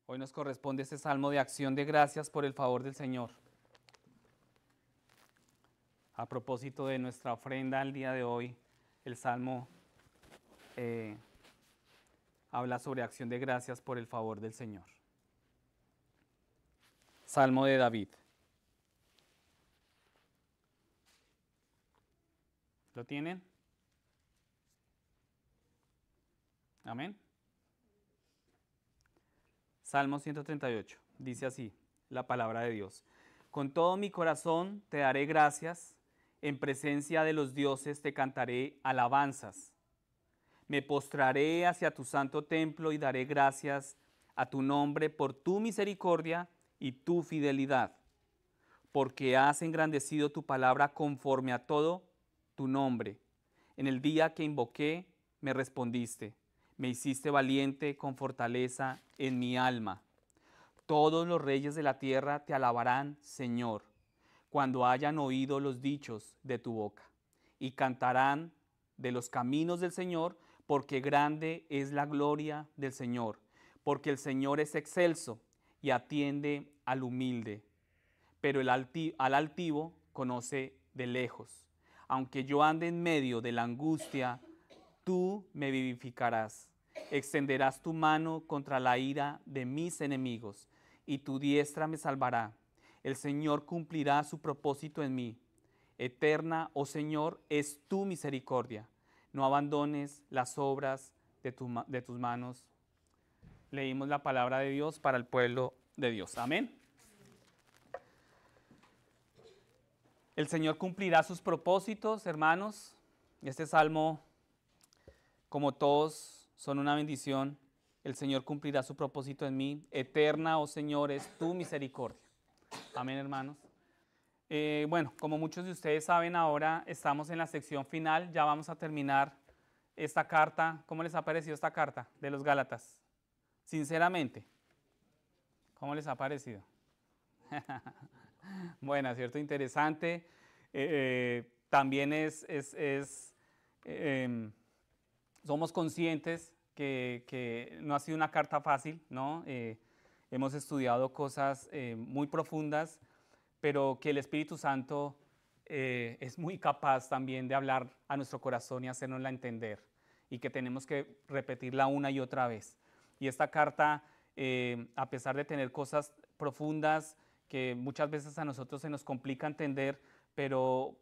Hoy nos corresponde este salmo de acción de gracias por el favor del Señor. A propósito de nuestra ofrenda al día de hoy, el salmo habla sobre acción de gracias por el favor del Señor. Salmo de David. ¿Lo tienen? Amén. Salmo 138. Dice así la palabra de Dios. Con todo mi corazón te daré gracias, en presencia de los dioses te cantaré alabanzas. Me postraré hacia tu santo templo y daré gracias a tu nombre por tu misericordia y tu fidelidad, porque has engrandecido tu palabra conforme a todo tu nombre. En el día que invoqué, me respondiste. Me hiciste valiente con fortaleza en mi alma. Todos los reyes de la tierra te alabarán, Señor, cuando hayan oído los dichos de tu boca, y cantarán de los caminos del Señor, porque grande es la gloria del Señor, porque el Señor es excelso y atiende al humilde, pero al altivo conoce de lejos. Aunque yo ande en medio de la angustia, tú me vivificarás. Extenderás tu mano contra la ira de mis enemigos, y tu diestra me salvará. El Señor cumplirá su propósito en mí. Eterna, oh Señor, es tu misericordia. No abandones las obras de tus manos. Leímos la palabra de Dios para el pueblo de Dios. Amén. El Señor cumplirá sus propósitos, hermanos. Este salmo, como todos, son una bendición. El Señor cumplirá su propósito en mí. Eterna, oh Señor, es tu misericordia. Amén, hermanos. Bueno, como muchos de ustedes saben, ahora estamos en la sección final. Ya vamos a terminar esta carta. ¿Cómo les ha parecido esta carta de los Gálatas? Sinceramente, ¿cómo les ha parecido? Bueno, cierto, interesante. También somos conscientes que no ha sido una carta fácil, ¿no? Hemos estudiado cosas muy profundas, pero que el Espíritu Santo es muy capaz también de hablar a nuestro corazón y hacernosla entender, y que tenemos que repetirla una y otra vez. Y esta carta, a pesar de tener cosas profundas que muchas veces a nosotros se nos complica entender, pero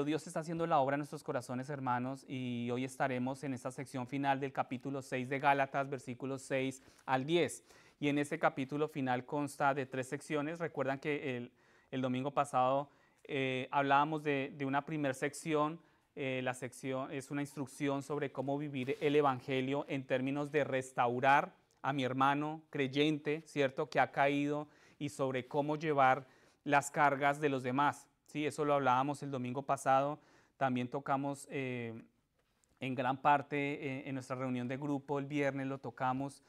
Dios está haciendo la obra en nuestros corazones, hermanos, y hoy estaremos en esta sección final del capítulo 6 de Gálatas, versículos 6 al 10. Y en este capítulo final consta de 3 secciones. Recuerdan que el domingo pasado hablábamos de una primera sección. La sección es una instrucción sobre cómo vivir el Evangelio en términos de restaurar a mi hermano creyente, ¿cierto?, que ha caído, y sobre cómo llevar las cargas de los demás. Sí, eso lo hablábamos el domingo pasado. También tocamos en gran parte en nuestra reunión de grupo el viernes, lo tocamos.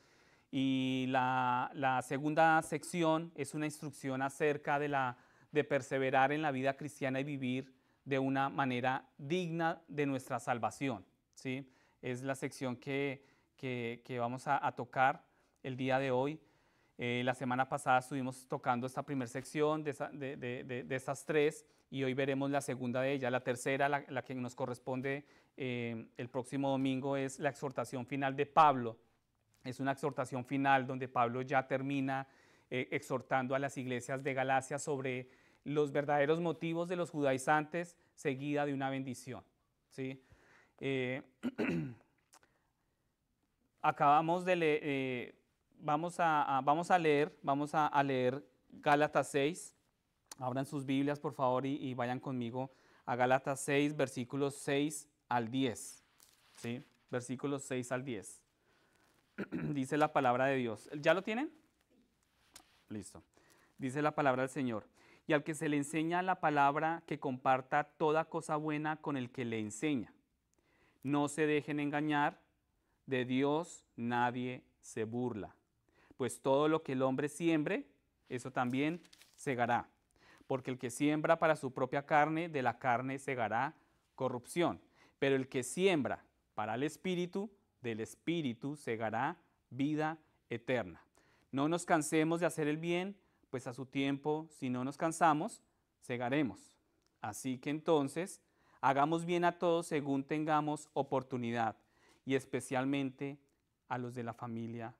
Y la segunda sección es una instrucción acerca de perseverar en la vida cristiana y vivir de una manera digna de nuestra salvación, ¿sí? Es la sección que vamos a tocar el día de hoy. La semana pasada estuvimos tocando esta primera sección de estas 3, y hoy veremos la segunda de ellas. La tercera, la que nos corresponde el próximo domingo, es la exhortación final de Pablo. Es una exhortación final donde Pablo ya termina exhortando a las iglesias de Galacia sobre los verdaderos motivos de los judaizantes, seguida de una bendición, ¿sí? Acabamos de leer, vamos a leer Gálatas 6. Abran sus Biblias, por favor, y vayan conmigo a Gálatas 6, versículos 6 al 10. ¿Sí? Versículos 6 al 10. Dice la palabra de Dios. ¿Ya lo tienen? Listo. Dice la palabra del Señor. Y al que se le enseña la palabra, que comparta toda cosa buena con el que le enseña. No se dejen engañar, de Dios nadie se burla. Pues todo lo que el hombre siembre, eso también segará. Porque el que siembra para su propia carne, de la carne segará corrupción. Pero el que siembra para el Espíritu, del Espíritu segará vida eterna. No nos cansemos de hacer el bien, pues a su tiempo, si no nos cansamos, segaremos. Así que entonces, hagamos bien a todos según tengamos oportunidad, y especialmente a los de la familia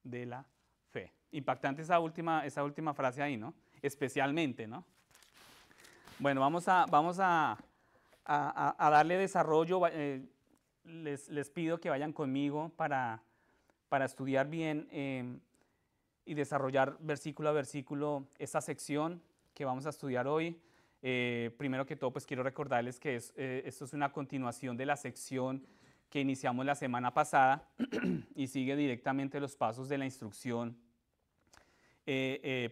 de la fe. Impactante esa última frase ahí, ¿no? Especialmente, ¿no? Bueno, vamos a darle desarrollo. Les pido que vayan conmigo para estudiar bien y desarrollar versículo a versículo esta sección que vamos a estudiar hoy. Primero que todo, pues quiero recordarles que esto es una continuación de la sección que iniciamos la semana pasada y sigue directamente los pasos de la instrucción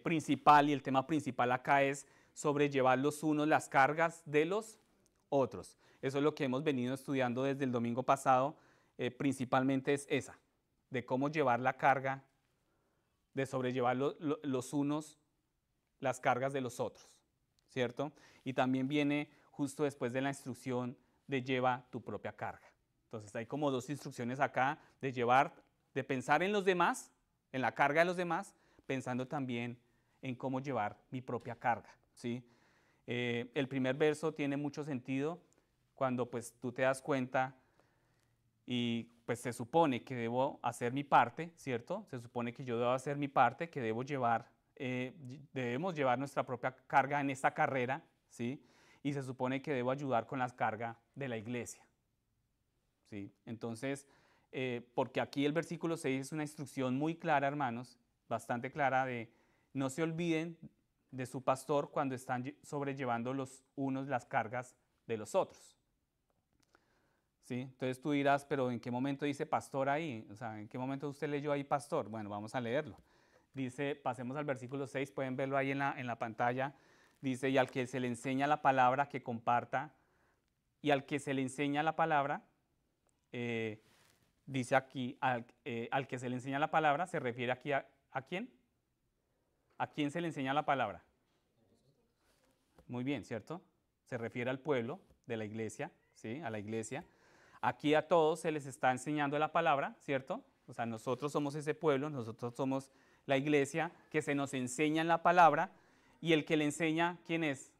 principal, y el tema principal acá es sobrellevar los unos las cargas de los otros. Eso es lo que hemos venido estudiando desde el domingo pasado, principalmente es esa, de cómo llevar la carga, de sobrellevar los unos las cargas de los otros, ¿cierto? Y también viene justo después de la instrucción de lleva tu propia carga. Entonces hay como dos instrucciones acá de llevar, de pensar en los demás, en la carga de los demás, pensando también en cómo llevar mi propia carga, ¿sí? El primer verso tiene mucho sentido cuando pues tú te das cuenta y pues se supone que debo hacer mi parte, ¿cierto? Se supone que yo debo hacer mi parte, que debemos llevar nuestra propia carga en esta carrera, ¿sí? Y se supone que debo ayudar con la carga de la iglesia, ¿sí? Entonces, porque aquí el versículo 6 es una instrucción muy clara, hermanos, bastante clara de no se olviden de su pastor cuando están sobrellevando los unos las cargas de los otros. ¿Sí? Entonces tú dirás, pero ¿en qué momento dice pastor ahí? O sea, ¿en qué momento usted leyó ahí pastor? Bueno, vamos a leerlo. Dice, pasemos al versículo 6, pueden verlo ahí en la pantalla. Dice, y al que se le enseña la palabra, que comparta. Y al que se le enseña la palabra, dice aquí, al que se le enseña la palabra, se refiere aquí ¿a quién? ¿A quién se le enseña la palabra? Muy bien, ¿cierto? Se refiere al pueblo de la iglesia, ¿sí? A la iglesia. Aquí a todos se les está enseñando la palabra, ¿cierto? O sea, nosotros somos ese pueblo, nosotros somos la iglesia que se nos enseña en la palabra, y el que le enseña, ¿quién es?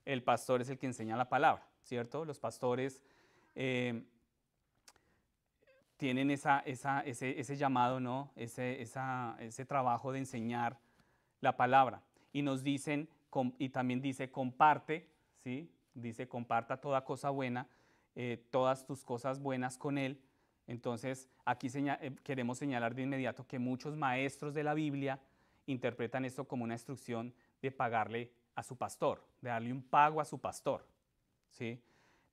El pastor es el que enseña la palabra, ¿cierto? Los pastores tienen ese llamado, ¿no? Ese trabajo de enseñar la palabra. Y nos dicen, y también dice, comparte, ¿sí? Dice, comparta toda cosa buena, todas tus cosas buenas con él. Entonces, aquí queremos señalar de inmediato que muchos maestros de la Biblia interpretan esto como una instrucción de pagarle a su pastor, de darle un pago a su pastor, ¿sí?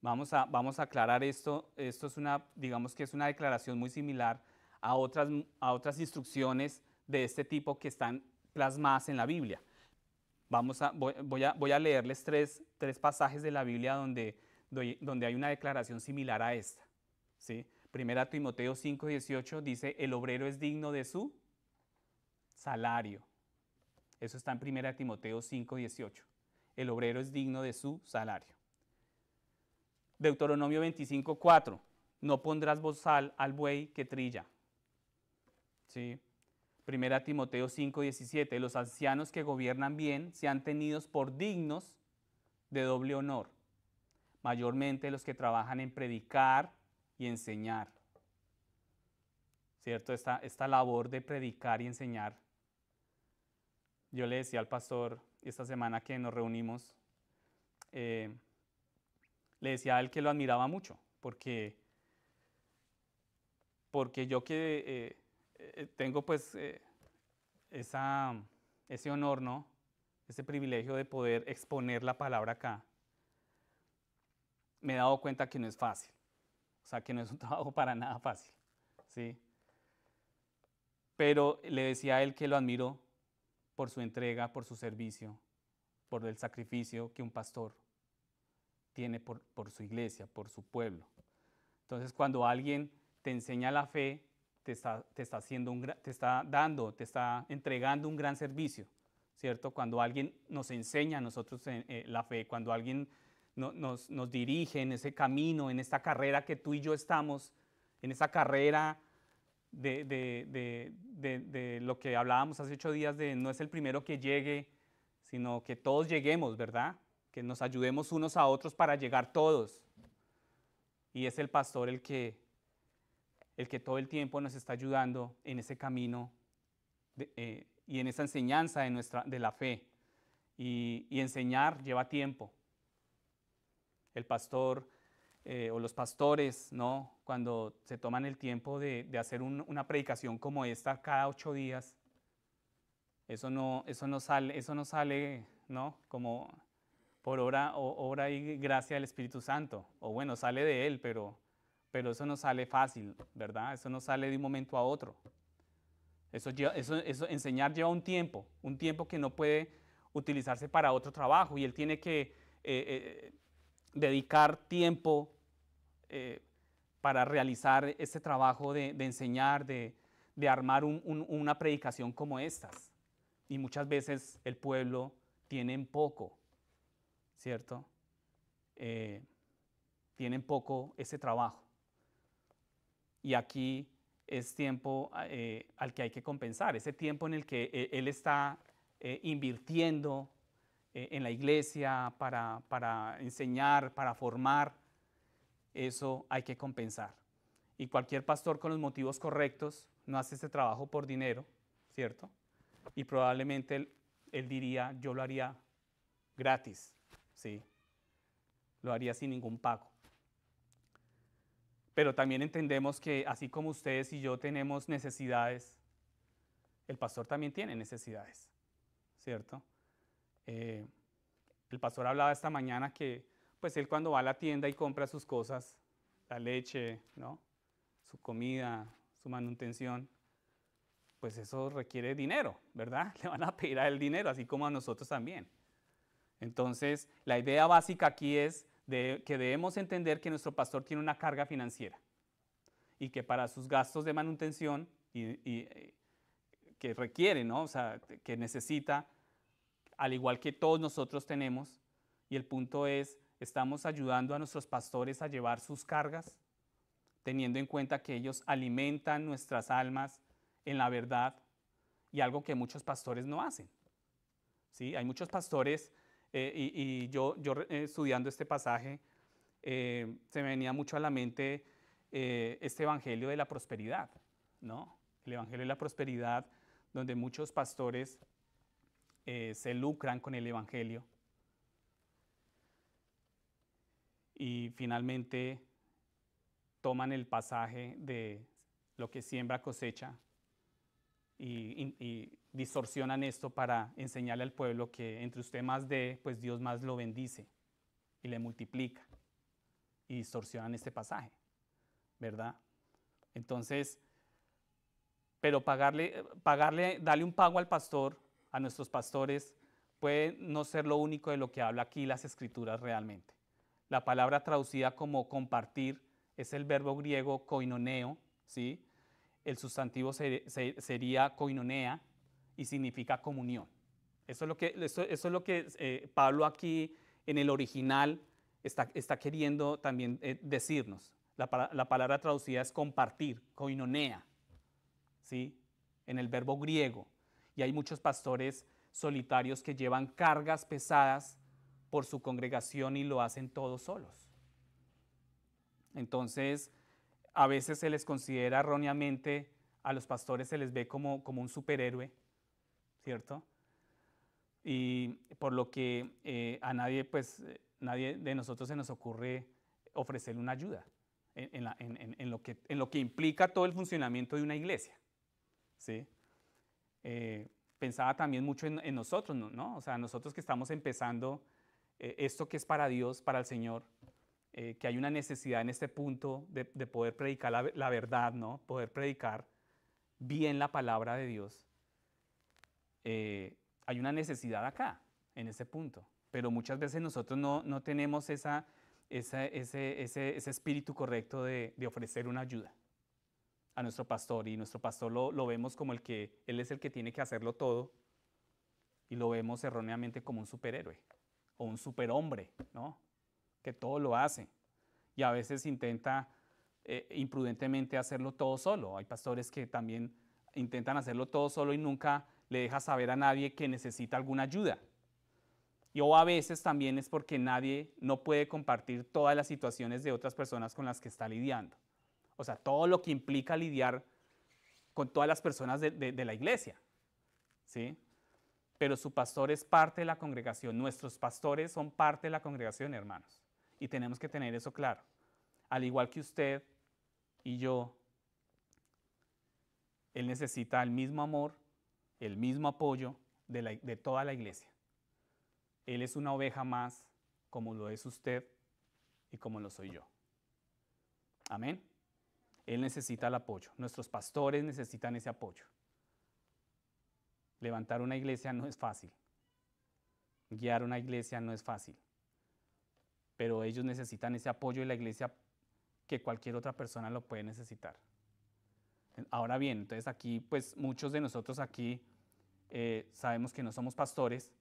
Vamos a aclarar esto. Esto es digamos que es una declaración muy similar a otras instrucciones de este tipo que están plasmadas en la Biblia. Voy a leerles tres pasajes de la Biblia donde hay una declaración similar a esta, ¿sí? Primera Timoteo 5:18 dice, el obrero es digno de su salario. Eso está en Primera Timoteo 5:18. El obrero es digno de su salario. Deuteronomio 25:4. No pondrás bozal al buey que trilla. ¿Sí? Primera Timoteo 5:17. Los ancianos que gobiernan bien sean tenidos por dignos de doble honor, mayormente los que trabajan en predicar y enseñar. ¿Cierto? Esta labor de predicar y enseñar. Yo le decía al pastor esta semana que nos reunimos, le decía a él que lo admiraba mucho, porque yo que tengo pues ese honor, ¿no? Ese privilegio de poder exponer la palabra acá, me he dado cuenta que no es fácil, o sea, que no es un trabajo para nada fácil, ¿sí? Pero le decía a él que lo admiro por su entrega, por su servicio, por el sacrificio que un pastor tiene por su iglesia, por su pueblo. Entonces, cuando alguien te enseña la fe, te está entregando un gran servicio, ¿cierto? Cuando alguien nos enseña a nosotros la fe, cuando alguien nos dirige en ese camino, en esta carrera que tú y yo estamos, en esa carrera de lo que hablábamos hace 8 días, de no es el primero que llegue, sino que todos lleguemos, ¿verdad? Que nos ayudemos unos a otros para llegar todos. Y es el pastor el que todo el tiempo nos está ayudando en ese camino y en esa enseñanza de la fe. Y enseñar lleva tiempo. El pastor o los pastores, ¿no? Cuando se toman el tiempo de hacer una predicación como esta cada 8 días, eso no sale, ¿no? Como por obra y gracia del Espíritu Santo. O bueno, sale de Él, pero eso no sale fácil, ¿verdad? Eso no sale de un momento a otro. Eso enseñar lleva un tiempo que no puede utilizarse para otro trabajo y él tiene que dedicar tiempo para realizar ese trabajo de enseñar, de armar una predicación como estas. Y muchas veces el pueblo tiene poco, ¿cierto? Tienen poco ese trabajo. Y aquí es tiempo al que hay que compensar, ese tiempo en el que él está invirtiendo en la iglesia para enseñar, para formar, eso hay que compensar. Y cualquier pastor con los motivos correctos no hace ese trabajo por dinero, ¿cierto? Y probablemente él diría, yo lo haría gratis, ¿sí? Lo haría sin ningún pago. Pero también entendemos que así como ustedes y yo tenemos necesidades, el pastor también tiene necesidades, ¿cierto? El pastor hablaba esta mañana que pues él cuando va a la tienda y compra sus cosas, la leche, ¿no? Su comida, su manutención, pues eso requiere dinero, ¿verdad? Le van a pedir a él dinero, así como a nosotros también. Entonces, la idea básica aquí es que debemos entender que nuestro pastor tiene una carga financiera y que para sus gastos de manutención que requiere, ¿no? O sea, que necesita, al igual que todos nosotros tenemos, y el punto es, estamos ayudando a nuestros pastores a llevar sus cargas, teniendo en cuenta que ellos alimentan nuestras almas en la verdad y algo que muchos pastores no hacen. ¿Sí? Hay muchos pastores, y yo estudiando este pasaje, se me venía mucho a la mente este evangelio de la prosperidad, ¿no? El evangelio de la prosperidad, donde muchos pastores se lucran con el evangelio y finalmente toman el pasaje de lo que siembra cosecha y distorsionan esto para enseñarle al pueblo que entre usted más dé, pues Dios más lo bendice y le multiplica, y distorsionan este pasaje, ¿verdad? Entonces, pero darle un pago al pastor, a nuestros pastores, puede no ser lo único de lo que habla aquí las Escrituras realmente. La palabra traducida como compartir es el verbo griego koinoneo, ¿sí? El sustantivo sería koinonea y significa comunión. Eso es lo que Pablo aquí en el original está queriendo también decirnos. La palabra traducida es compartir, koinonea, ¿sí? En el verbo griego. Y hay muchos pastores solitarios que llevan cargas pesadas por su congregación y lo hacen todos solos. Entonces, a veces se les considera erróneamente, a los pastores se les ve como un superhéroe, ¿cierto? Y por lo que a nadie de nosotros se nos ocurre ofrecerle una ayuda en lo que implica todo el funcionamiento de una iglesia, ¿sí? Pensaba también mucho en nosotros, ¿no? O sea, nosotros que estamos empezando esto que es para Dios, para el Señor, que hay una necesidad en este punto de poder predicar la verdad, ¿no? Poder predicar bien la palabra de Dios. Hay una necesidad acá, en ese punto, pero muchas veces nosotros no tenemos ese espíritu correcto de ofrecer una ayuda a nuestro pastor, y nuestro pastor lo vemos como él es el que tiene que hacerlo todo, y lo vemos erróneamente como un superhéroe o un superhombre, ¿no? Que todo lo hace, y a veces intenta imprudentemente hacerlo todo solo. Hay pastores que también intentan hacerlo todo solo y nunca le deja saber a nadie que necesita alguna ayuda. Y o a veces también es porque nadie no puede compartir todas las situaciones de otras personas con las que está lidiando. O sea, todo lo que implica lidiar con todas las personas de la iglesia, ¿sí? Pero su pastor es parte de la congregación. Nuestros pastores son parte de la congregación, hermanos. Y tenemos que tener eso claro. Al igual que usted y yo, él necesita el mismo amor, el mismo apoyo de toda la iglesia. Él es una oveja más, como lo es usted y como lo soy yo. Amén. Él necesita el apoyo. Nuestros pastores necesitan ese apoyo. Levantar una iglesia no es fácil. Guiar una iglesia no es fácil. Pero ellos necesitan ese apoyo de la iglesia que cualquier otra persona lo puede necesitar. Ahora bien, entonces aquí, pues muchos de nosotros aquí sabemos que no somos pastores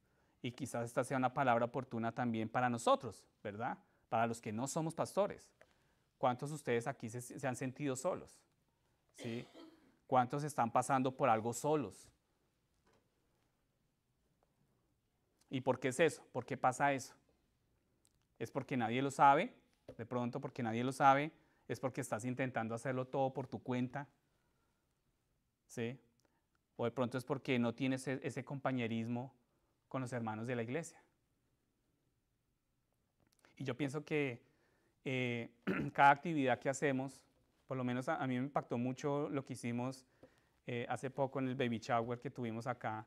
y quizás esta sea una palabra oportuna también para nosotros, ¿verdad? Para los que no somos pastores. ¿Cuántos de ustedes aquí se han sentido solos? ¿Sí? ¿Cuántos están pasando por algo solos? ¿Y por qué es eso? ¿Por qué pasa eso? ¿Es porque nadie lo sabe? De pronto porque nadie lo sabe. ¿Es porque estás intentando hacerlo todo por tu cuenta? ¿Sí? O de pronto es porque no tienes ese compañerismo con los hermanos de la iglesia. Y yo pienso que cada actividad que hacemos, por lo menos a mí me impactó mucho lo que hicimos hace poco en el baby shower que tuvimos acá,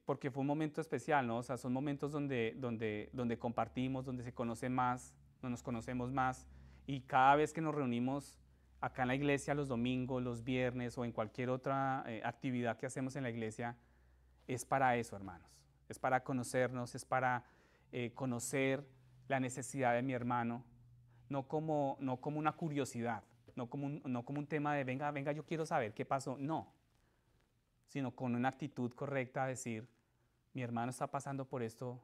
porque fue un momento especial, ¿no? O sea, son momentos donde compartimos, donde se conoce más, donde nos conocemos más, y cada vez que nos reunimos acá en la iglesia los domingos, los viernes o en cualquier otra actividad que hacemos en la iglesia, es para eso, hermanos. Es para conocernos, es para conocer la necesidad de mi hermano, no como una curiosidad, no como un tema de venga, yo quiero saber qué pasó, no, sino con una actitud correcta, decir, mi hermano está pasando por esto,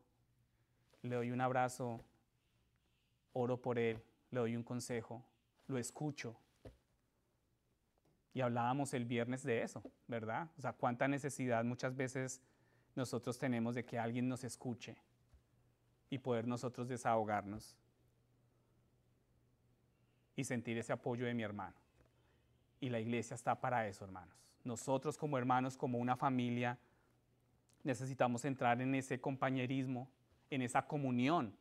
le doy un abrazo, oro por él, le doy un consejo, lo escucho. Y hablábamos el viernes de eso, ¿verdad? O sea, cuánta necesidad muchas veces nosotros tenemos de que alguien nos escuche y poder nosotros desahogarnos y sentir ese apoyo de mi hermano. Y la iglesia está para eso, hermanos. Nosotros como hermanos, como una familia, necesitamos entrar en ese compañerismo, en esa comunión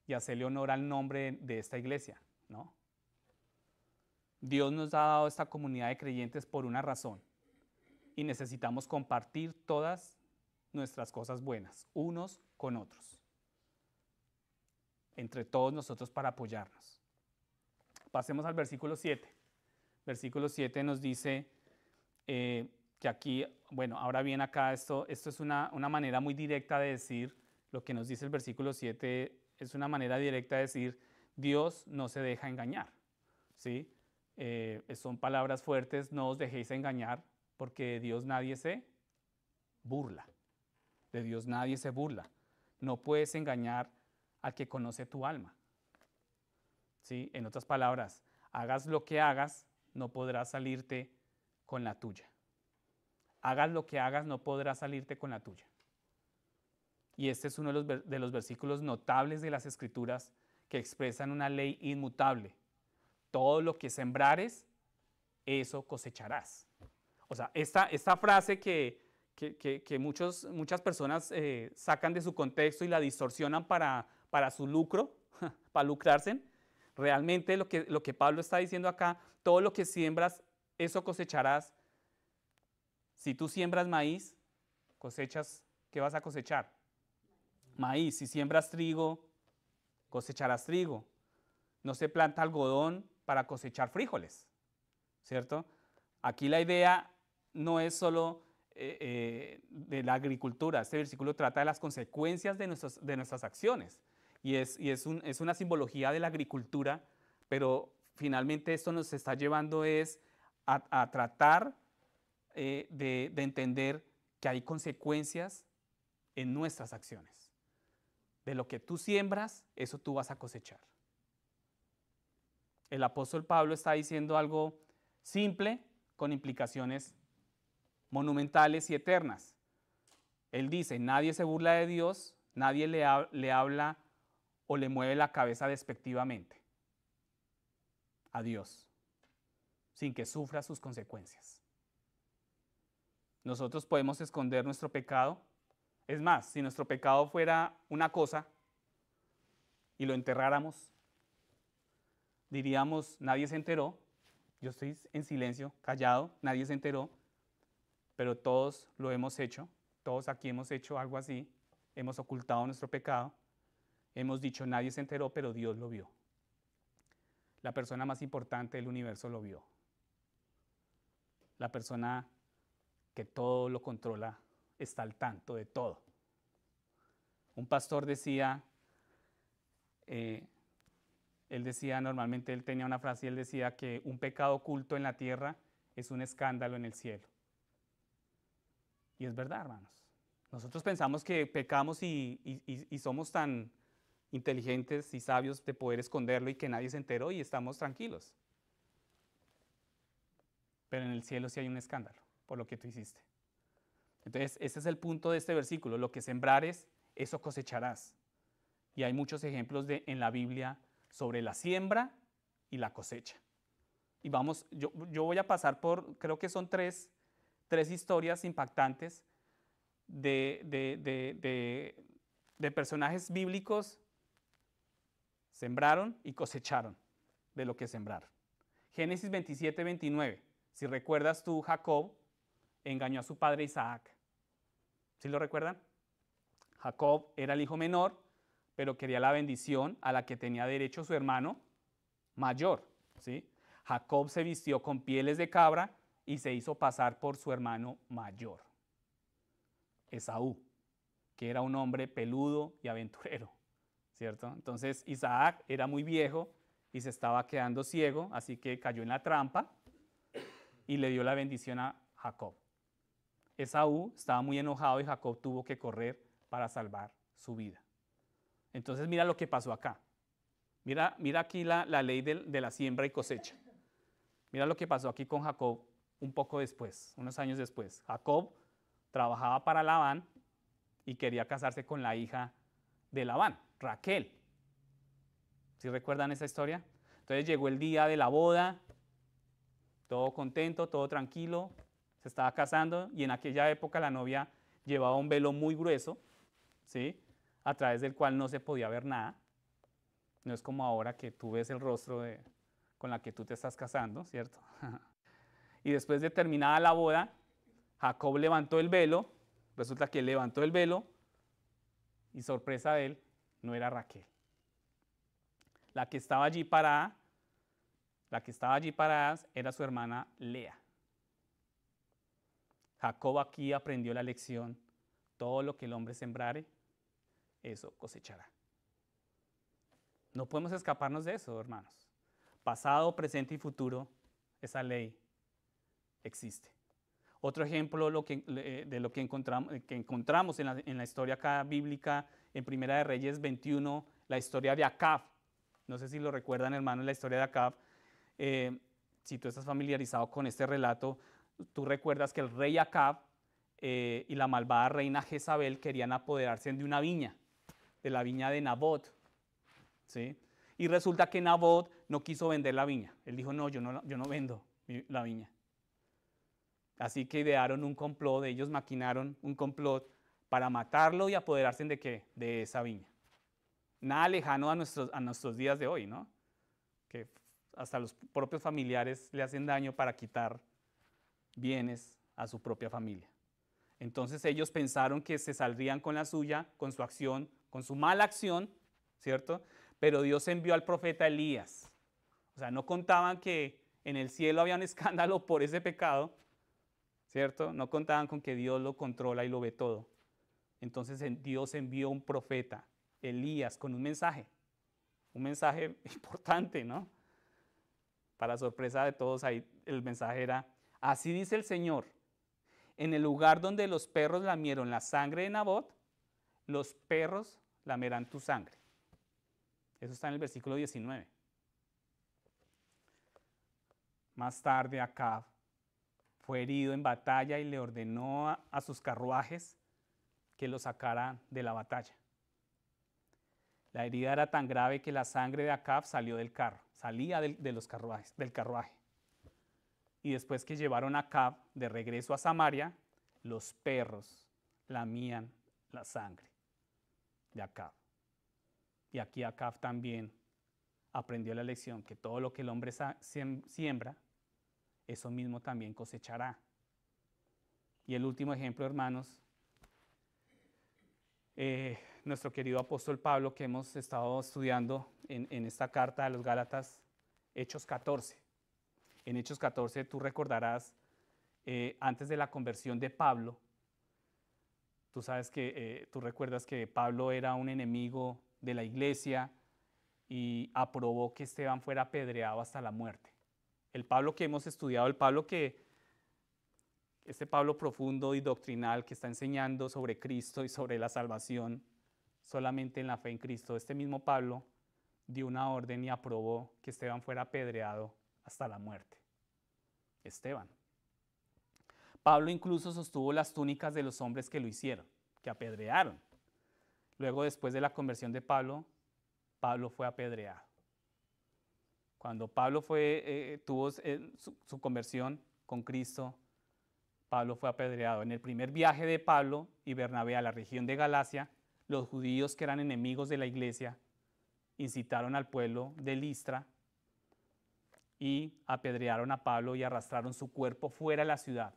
y hacerle honor al nombre de esta iglesia, ¿no? Dios nos ha dado esta comunidad de creyentes por una razón y necesitamos compartir todas nuestras cosas buenas, unos con otros, entre todos nosotros para apoyarnos. Pasemos al versículo 7. Versículo 7 nos dice que aquí, bueno, ahora bien acá esto es una manera muy directa de decir, lo que nos dice el versículo 7 es una manera directa de decir, Dios no se deja engañar, ¿sí? Son palabras fuertes, no os dejéis engañar, porque de Dios nadie se burla, de Dios nadie se burla. No puedes engañar al que conoce tu alma, ¿sí? En otras palabras, hagas lo que hagas, no podrás salirte con la tuya. Hagas lo que hagas, no podrás salirte con la tuya. Y este es uno de los versículos notables de las Escrituras que expresan una ley inmutable. Todo lo que sembrares, eso cosecharás. O sea, esta frase que muchas personas sacan de su contexto y la distorsionan para su lucro, para lucrarse, realmente lo que Pablo está diciendo acá, todo lo que siembras, eso cosecharás. Si tú siembras maíz, cosechas, ¿qué vas a cosechar? Maíz. Si siembras trigo, cosecharás trigo. No se planta algodón para cosechar frijoles, ¿cierto? Aquí la idea no es solo de la agricultura. Este versículo trata de las consecuencias de nuestras acciones y es una simbología de la agricultura, pero finalmente esto nos está llevando a tratar de entender que hay consecuencias en nuestras acciones. De lo que tú siembras, eso tú vas a cosechar. el apóstol Pablo está diciendo algo simple con implicaciones monumentales y eternas. Él dice, nadie se burla de Dios, nadie le habla o le mueve la cabeza despectivamente a Dios, sin que sufra sus consecuencias. Nosotros podemos esconder nuestro pecado. Es más, si nuestro pecado fuera una cosa y lo enterráramos, diríamos, nadie se enteró, yo estoy en silencio, callado, nadie se enteró, pero todos lo hemos hecho, todos aquí hemos hecho algo así, hemos ocultado nuestro pecado, hemos dicho, nadie se enteró, pero Dios lo vio. La persona más importante del universo lo vio. La persona que todo lo controla está al tanto de todo. Un pastor decía, normalmente él tenía una frase y él decía que un pecado oculto en la tierra es un escándalo en el cielo. Y es verdad, hermanos. Nosotros pensamos que pecamos y somos tan inteligentes y sabios de poder esconderlo y que nadie se enteró y estamos tranquilos. Pero en el cielo sí hay un escándalo por lo que tú hiciste. Entonces, ese es el punto de este versículo. Lo que sembrares, eso cosecharás. Y hay muchos ejemplos en la Biblia sobre la siembra y la cosecha. Y vamos, yo voy a pasar por, creo que son tres historias impactantes de personajes bíblicos. Sembraron y cosecharon de lo que sembraron. Génesis 27, 29. Si recuerdas tú, Jacob engañó a su padre Isaac. ¿Sí lo recuerdan? Jacob era el hijo menor, pero quería la bendición a la que tenía derecho su hermano mayor. ¿Sí? Jacob se vistió con pieles de cabra y se hizo pasar por su hermano mayor, Esaú, que era un hombre peludo y aventurero, ¿cierto? Entonces Isaac era muy viejo y se estaba quedando ciego, así que cayó en la trampa y le dio la bendición a Jacob. Esaú estaba muy enojado y Jacob tuvo que correr para salvar su vida. Entonces mira lo que pasó acá. Mira aquí la ley de la siembra y cosecha. Mira lo que pasó aquí con Jacob un poco después, unos años después. Jacob trabajaba para Labán y quería casarse con la hija de Labán, Raquel. ¿Sí recuerdan esa historia? Entonces llegó el día de la boda, todo contento, todo tranquilo, se estaba casando y en aquella época la novia llevaba un velo muy grueso, ¿sí? A través del cual no se podía ver nada. No es como ahora que tú ves el rostro con la que tú te estás casando, ¿cierto? Y después de terminada la boda, Jacob levantó el velo, resulta que él levantó el velo y sorpresa de él, no era Raquel. La que estaba allí parada era su hermana Lea. Jacob aquí aprendió la lección, todo lo que el hombre sembrare, eso cosechará. No podemos escaparnos de eso, hermanos. Pasado, presente y futuro, esa ley existe. Otro ejemplo de lo que encontramos en la historia acá bíblica, en Primera de Reyes 21, la historia de Acab. No sé si lo recuerdan, hermanos, la historia de Acab. Si tú estás familiarizado con este relato, tú recuerdas que el rey Acab y la malvada reina Jezabel querían apoderarse de una viña, de la viña de Nabot. ¿Sí? Y resulta que Nabot no quiso vender la viña. Él dijo, no, yo no vendo la viña. Así que idearon un complot, ellos maquinaron un complot para matarlo y apoderarse de ¿qué? De esa viña. Nada lejano a nuestros días de hoy, ¿no? Que hasta los propios familiares le hacen daño para quitar bienes a su propia familia. Entonces ellos pensaron que se saldrían con la suya, con su acción, con su mala acción, ¿cierto? Pero Dios envió al profeta Elías. O sea, no contaban que en el cielo había un escándalo por ese pecado, ¿cierto? No contaban con que Dios lo controla y lo ve todo. Entonces Dios envió un profeta, Elías, con un mensaje importante, ¿no? Para sorpresa de todos, ahí el mensaje era, así dice el Señor, en el lugar donde los perros lamieron la sangre de Nabot, los perros lamerán tu sangre. Eso está en el versículo 19. Más tarde Acab fue herido en batalla y le ordenó a sus carruajes que lo sacaran de la batalla. La herida era tan grave que la sangre de Acab salió del carro, salía del carruaje. Y después que llevaron a Acab de regreso a Samaria, los perros lamían la sangre de Acab. Y aquí Acab también aprendió la lección que todo lo que el hombre siembra, eso mismo también cosechará. Y el último ejemplo, hermanos, nuestro querido apóstol Pablo, que hemos estado estudiando en esta carta a los Gálatas, Hechos 14. En Hechos 14 tú recordarás, antes de la conversión de Pablo, tú recuerdas que Pablo era un enemigo de la iglesia y aprobó que Esteban fuera apedreado hasta la muerte. El Pablo que hemos estudiado, este Pablo profundo y doctrinal que está enseñando sobre Cristo y sobre la salvación solamente en la fe en Cristo, este mismo Pablo dio una orden y aprobó que Esteban fuera apedreado hasta la muerte. Esteban. Pablo incluso sostuvo las túnicas de los hombres que lo hicieron, que apedrearon. Luego, después de la conversión de Pablo, Pablo fue apedreado. Cuando Pablo tuvo su conversión con Cristo, Pablo fue apedreado. En el primer viaje de Pablo y Bernabé a la región de Galacia, los judíos que eran enemigos de la iglesia incitaron al pueblo de Listra y apedrearon a Pablo y arrastraron su cuerpo fuera de la ciudad.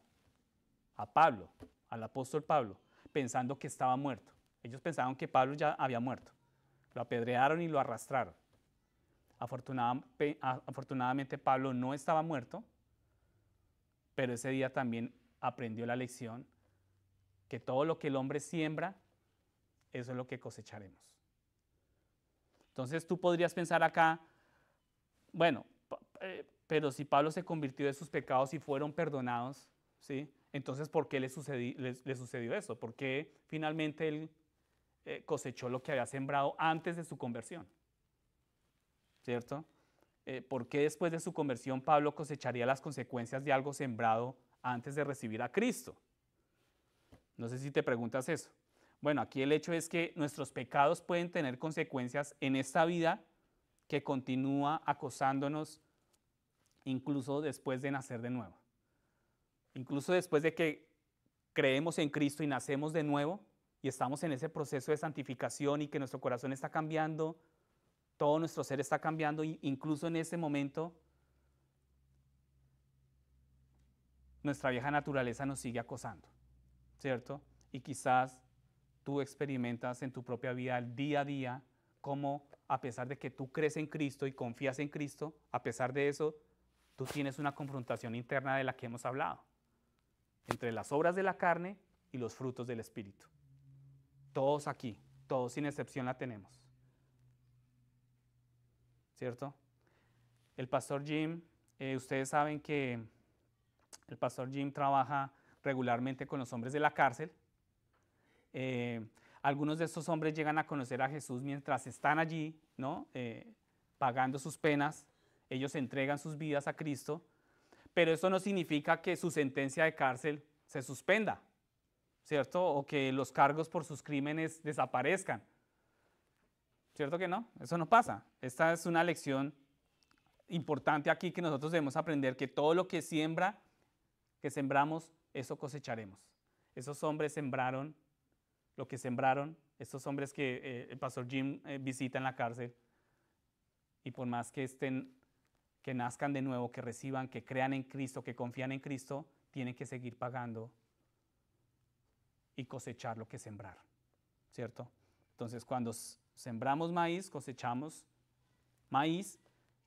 A Pablo, al apóstol Pablo, pensando que estaba muerto. Ellos pensaban que Pablo ya había muerto. Lo apedrearon y lo arrastraron. Afortunadamente Pablo no estaba muerto, pero ese día también aprendió la lección que todo lo que el hombre siembra, eso es lo que cosecharemos. Entonces tú podrías pensar acá, bueno, pero si Pablo se convirtió de sus pecados y fueron perdonados, ¿sí? Entonces, ¿por qué le sucedió eso? ¿Por qué finalmente él cosechó lo que había sembrado antes de su conversión? ¿Cierto? ¿Por qué después de su conversión Pablo cosecharía las consecuencias de algo sembrado antes de recibir a Cristo? No sé si te preguntas eso. Bueno, aquí el hecho es que nuestros pecados pueden tener consecuencias en esta vida que continúa acosándonos incluso después de nacer de nuevo. Incluso después de que creemos en Cristo y nacemos de nuevo y estamos en ese proceso de santificación y que nuestro corazón está cambiando, todo nuestro ser está cambiando, incluso en ese momento nuestra vieja naturaleza nos sigue acosando, ¿cierto? Y quizás tú experimentas en tu propia vida, el día a día, cómo a pesar de que tú crees en Cristo y confías en Cristo, a pesar de eso, tú tienes una confrontación interna de la que hemos hablado, entre las obras de la carne y los frutos del Espíritu. Todos aquí, todos sin excepción la tenemos. ¿Cierto? El pastor Jim, ustedes saben que el pastor Jim trabaja regularmente con los hombres de la cárcel. Algunos de estos hombres llegan a conocer a Jesús mientras están allí, ¿no? Pagando sus penas. Ellos entregan sus vidas a Cristo, pero eso no significa que su sentencia de cárcel se suspenda, ¿cierto? O que los cargos por sus crímenes desaparezcan. ¿Cierto que no? Eso no pasa. Esta es una lección importante aquí que nosotros debemos aprender, que todo lo que sembramos, eso cosecharemos. Esos hombres sembraron lo que sembraron, estos hombres que el pastor Jim visita en la cárcel, y por más que que nazcan de nuevo, que reciban, que crean en Cristo, que confían en Cristo, tienen que seguir pagando y cosechar lo que sembraron, ¿cierto? Entonces, cuando sembramos maíz, cosechamos maíz.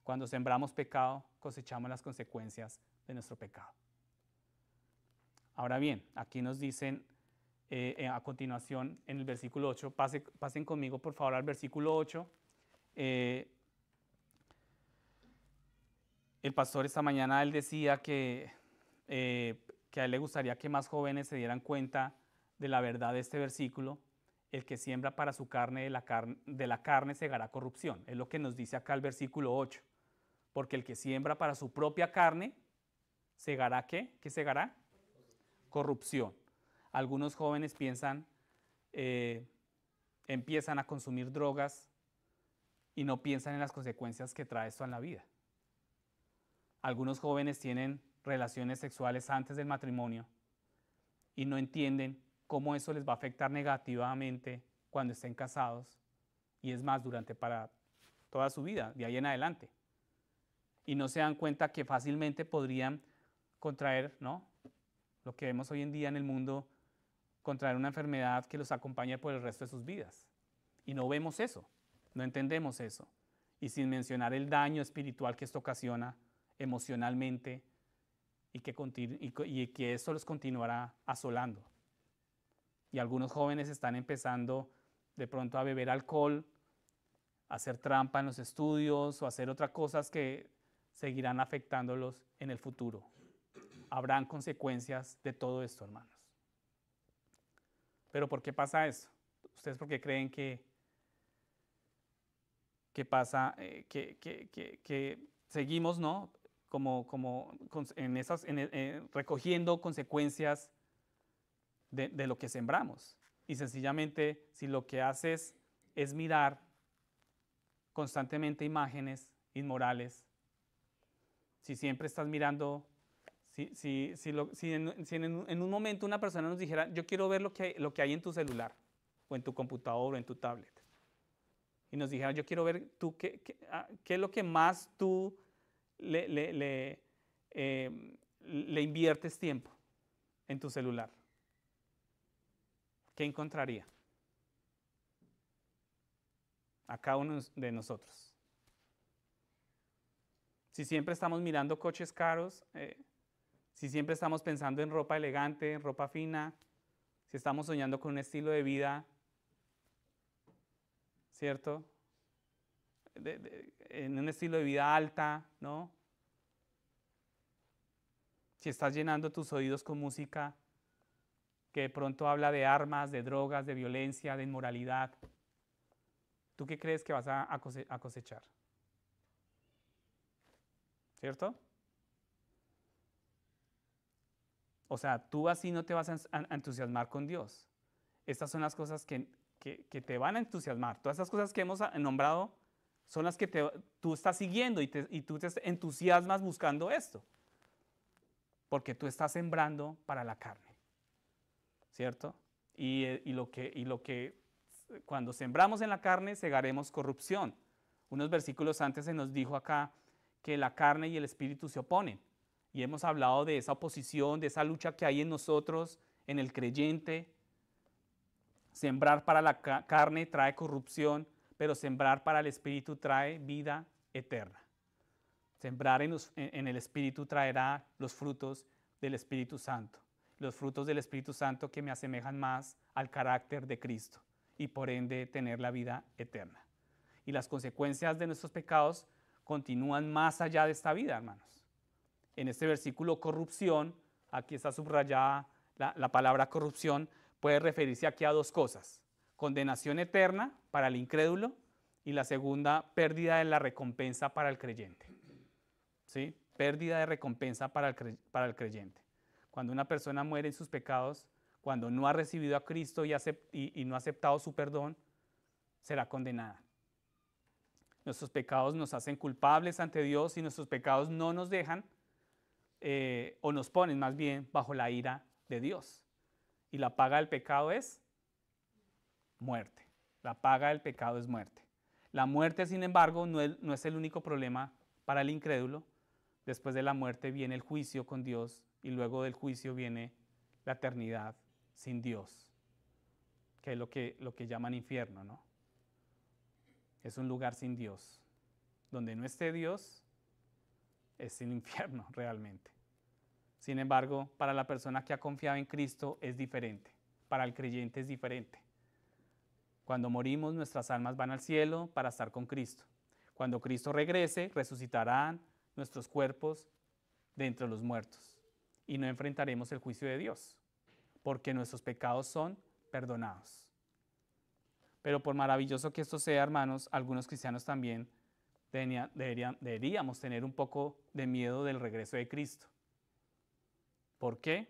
Cuando sembramos pecado, cosechamos las consecuencias de nuestro pecado. Ahora bien, aquí nos dicen a continuación en el versículo 8, pasen conmigo por favor al versículo 8. El pastor esta mañana él decía que a él le gustaría que más jóvenes se dieran cuenta de la verdad de este versículo. El que siembra para su carne, de la carne segará corrupción. Es lo que nos dice acá el versículo 8. Porque el que siembra para su propia carne, ¿segará qué? ¿Qué segará? Corrupción. Algunos jóvenes empiezan a consumir drogas y no piensan en las consecuencias que trae esto en la vida. Algunos jóvenes tienen relaciones sexuales antes del matrimonio y no entienden cómo eso les va a afectar negativamente cuando estén casados y es más, para toda su vida, de ahí en adelante. Y no se dan cuenta que fácilmente podrían contraer, ¿no?, lo que vemos hoy en día en el mundo, contraer una enfermedad que los acompañe por el resto de sus vidas. Y no vemos eso, no entendemos eso. Y sin mencionar el daño espiritual que esto ocasiona emocionalmente y que esto los continuará asolando. Y algunos jóvenes están empezando de pronto a beber alcohol, a hacer trampa en los estudios o a hacer otras cosas que seguirán afectándolos en el futuro. Habrán consecuencias de todo esto, hermanos. ¿Pero por qué pasa eso? ¿Ustedes por qué creen que pasa, que seguimos, ¿no?, recogiendo consecuencias de lo que sembramos? Y sencillamente, si lo que haces es mirar constantemente imágenes inmorales, si siempre estás mirando, si en un momento una persona nos dijera, yo quiero ver lo que hay en tu celular, o en tu computador, o en tu tablet, y nos dijera, yo quiero ver tú qué es lo que más tú le inviertes tiempo en tu celular, ¿qué encontraría? A cada uno de nosotros. Si siempre estamos mirando coches caros, si siempre estamos pensando en ropa elegante, en ropa fina, si estamos soñando con un estilo de vida, ¿cierto?, en un estilo de vida alta, ¿no? Si estás llenando tus oídos con música que de pronto habla de armas, de drogas, de violencia, de inmoralidad, ¿tú qué crees que vas a cosechar? ¿Cierto? O sea, tú así no te vas a entusiasmar con Dios. Estas son las cosas que te van a entusiasmar. Todas estas cosas que hemos nombrado son las que tú estás siguiendo y tú te entusiasmas buscando esto. Porque tú estás sembrando para la carne. ¿Cierto? Y lo que cuando sembramos en la carne, segaremos corrupción. Unos versículos antes se nos dijo acá que la carne y el espíritu se oponen. Y hemos hablado de esa oposición, de esa lucha que hay en nosotros, en el creyente. Sembrar para la carne trae corrupción, pero sembrar para el espíritu trae vida eterna. Sembrar en el espíritu traerá los frutos del Espíritu Santo. Los frutos del Espíritu Santo que me asemejan más al carácter de Cristo y por ende tener la vida eterna. Y las consecuencias de nuestros pecados continúan más allá de esta vida, hermanos. En este versículo corrupción, aquí está subrayada la palabra corrupción, puede referirse aquí a dos cosas: condenación eterna para el incrédulo y la segunda, pérdida de la recompensa para el creyente. ¿Sí? Pérdida de recompensa para el creyente. Cuando una persona muere en sus pecados, cuando no ha recibido a Cristo y no ha aceptado su perdón, será condenada. Nuestros pecados nos hacen culpables ante Dios y nuestros pecados no nos dejan o nos ponen más bien bajo la ira de Dios. Y la paga del pecado es muerte. La paga del pecado es muerte. La muerte, sin embargo, no es el único problema para el incrédulo. Después de la muerte viene el juicio con Dios y luego del juicio viene la eternidad sin Dios, que es lo que llaman infierno, ¿no? Es un lugar sin Dios. Donde no esté Dios, es el infierno realmente. Sin embargo, para la persona que ha confiado en Cristo es diferente. Para el creyente es diferente. Cuando morimos, nuestras almas van al cielo para estar con Cristo. Cuando Cristo regrese, resucitarán nuestros cuerpos de entre los muertos y no enfrentaremos el juicio de Dios, porque nuestros pecados son perdonados. Pero por maravilloso que esto sea, hermanos, algunos cristianos también deberíamos tener un poco de miedo del regreso de Cristo. ¿Por qué?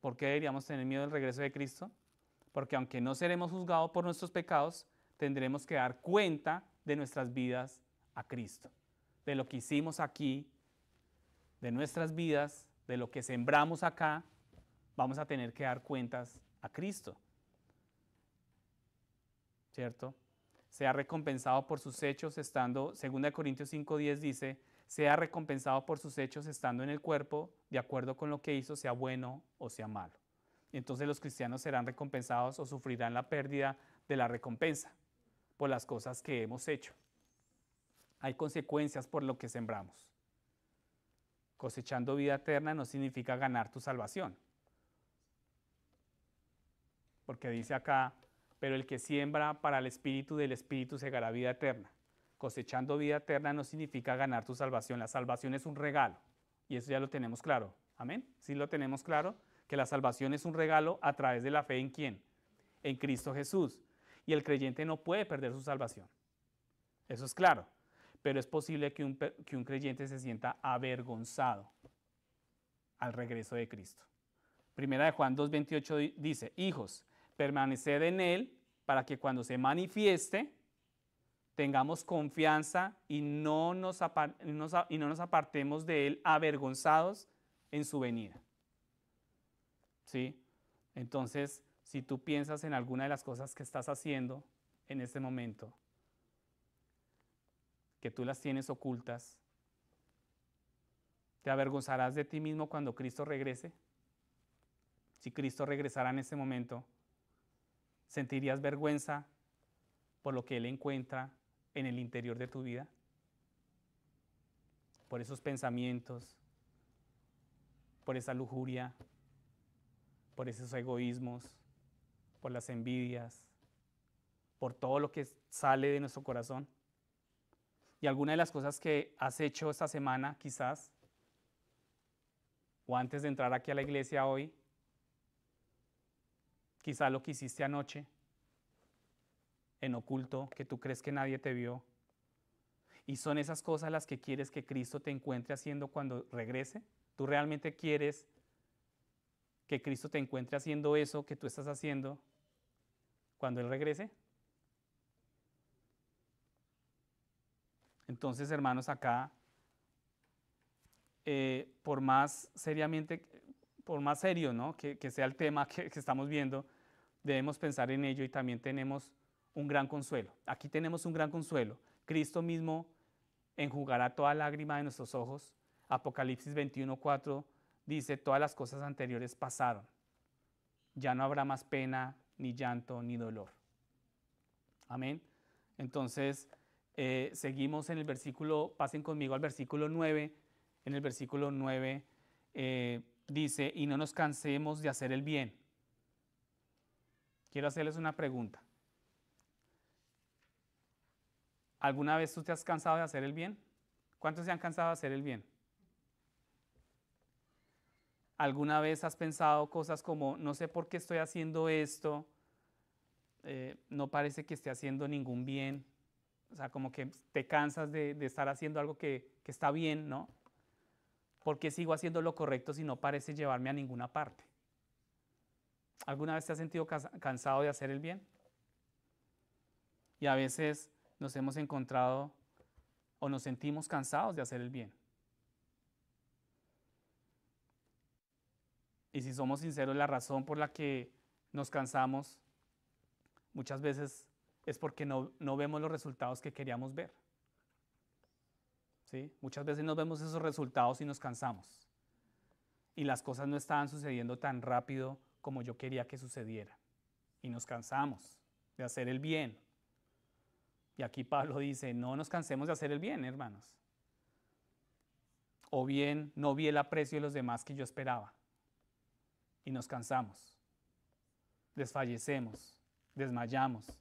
¿Por qué deberíamos tener miedo del regreso de Cristo? Porque aunque no seremos juzgados por nuestros pecados, tendremos que dar cuenta de nuestras vidas a Cristo, de lo que hicimos aquí, de nuestras vidas, de lo que sembramos acá, vamos a tener que dar cuentas a Cristo, ¿cierto? Sea recompensado por sus hechos estando, 2 Corintios 5:10 dice, sea recompensado por sus hechos estando en el cuerpo, de acuerdo con lo que hizo, sea bueno o sea malo. Entonces los cristianos serán recompensados o sufrirán la pérdida de la recompensa por las cosas que hemos hecho. Hay consecuencias por lo que sembramos. Cosechando vida eterna no significa ganar tu salvación. Porque dice acá, pero el que siembra para el Espíritu, del Espíritu segará vida eterna. Cosechando vida eterna no significa ganar tu salvación. La salvación es un regalo. Y eso ya lo tenemos claro. ¿Amén? Sí lo tenemos claro, que la salvación es un regalo a través de la fe en ¿quién? En Cristo Jesús. Y el creyente no puede perder su salvación. Eso es claro. Pero es posible que un creyente se sienta avergonzado al regreso de Cristo. Primera de Juan 2:28 dice, hijos, permaneced en Él para que cuando se manifieste tengamos confianza y no nos apartemos de Él avergonzados en su venida. ¿Sí? Entonces, si tú piensas en alguna de las cosas que estás haciendo en este momento, que tú las tienes ocultas, ¿te avergonzarás de ti mismo cuando Cristo regrese? Si Cristo regresara en este momento, ¿sentirías vergüenza por lo que Él encuentra en el interior de tu vida? Por esos pensamientos, por esa lujuria, por esos egoísmos, por las envidias, por todo lo que sale de nuestro corazón. Y alguna de las cosas que has hecho esta semana, quizás, o antes de entrar aquí a la iglesia hoy, quizás lo que hiciste anoche, en oculto, que tú crees que nadie te vio. Y son esas cosas las que quieres que Cristo te encuentre haciendo cuando regrese. ¿Tú realmente quieres que Cristo te encuentre haciendo eso que tú estás haciendo cuando Él regrese? Entonces, hermanos, acá, por más serio, ¿no? que sea el tema que estamos viendo, debemos pensar en ello y también tenemos un gran consuelo. Aquí tenemos un gran consuelo. Cristo mismo enjugará toda lágrima de nuestros ojos. Apocalipsis 21:4 dice, todas las cosas anteriores pasaron. Ya no habrá más pena, ni llanto, ni dolor. Amén. Entonces, seguimos en el versículo, pasen conmigo al versículo 9. En el versículo 9 dice, y no nos cansemos de hacer el bien. Quiero hacerles una pregunta. ¿Alguna vez tú te has cansado de hacer el bien? ¿Cuántos se han cansado de hacer el bien? ¿Alguna vez has pensado cosas como, no sé por qué estoy haciendo esto, no parece que esté haciendo ningún bien? O sea, como que te cansas de estar haciendo algo que está bien, ¿no? ¿Por qué sigo haciendo lo correcto si no parece llevarme a ninguna parte? ¿Alguna vez te has sentido cansado de hacer el bien? Y a veces nos hemos encontrado o nos sentimos cansados de hacer el bien. Y si somos sinceros, la razón por la que nos cansamos muchas veces es porque no vemos los resultados que queríamos ver. ¿Sí? Muchas veces no vemos esos resultados y nos cansamos. Y las cosas no estaban sucediendo tan rápido como yo quería que sucediera. Y nos cansamos de hacer el bien. Y aquí Pablo dice, no nos cansemos de hacer el bien, hermanos. O bien, no vi el aprecio de los demás que yo esperaba. Y nos cansamos, desfallecemos, desmayamos.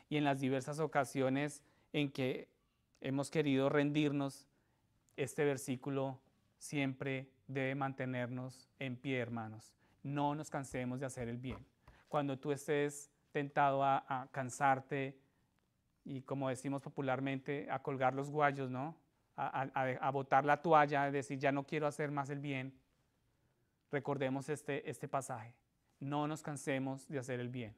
Y en las diversas ocasiones en que hemos querido rendirnos, este versículo siempre debe mantenernos en pie, hermanos. No nos cansemos de hacer el bien. Cuando tú estés tentado a cansarte y como decimos popularmente, a colgar los guayos, ¿no? A botar la toalla, a decir, ya no quiero hacer más el bien. Recordemos este pasaje. No nos cansemos de hacer el bien.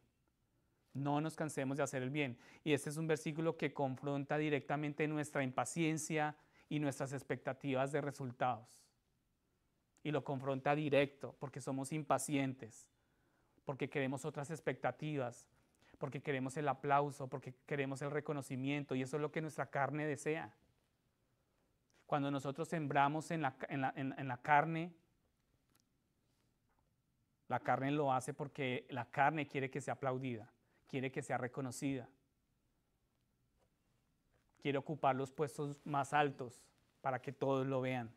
No nos cansemos de hacer el bien. Y este es un versículo que confronta directamente nuestra impaciencia y nuestras expectativas de resultados. Y lo confronta directo, porque somos impacientes, porque queremos otras expectativas, porque queremos el aplauso, porque queremos el reconocimiento, y eso es lo que nuestra carne desea. Cuando nosotros sembramos en la carne lo hace porque la carne quiere que sea aplaudida, quiere que sea reconocida, quiere ocupar los puestos más altos para que todos lo vean.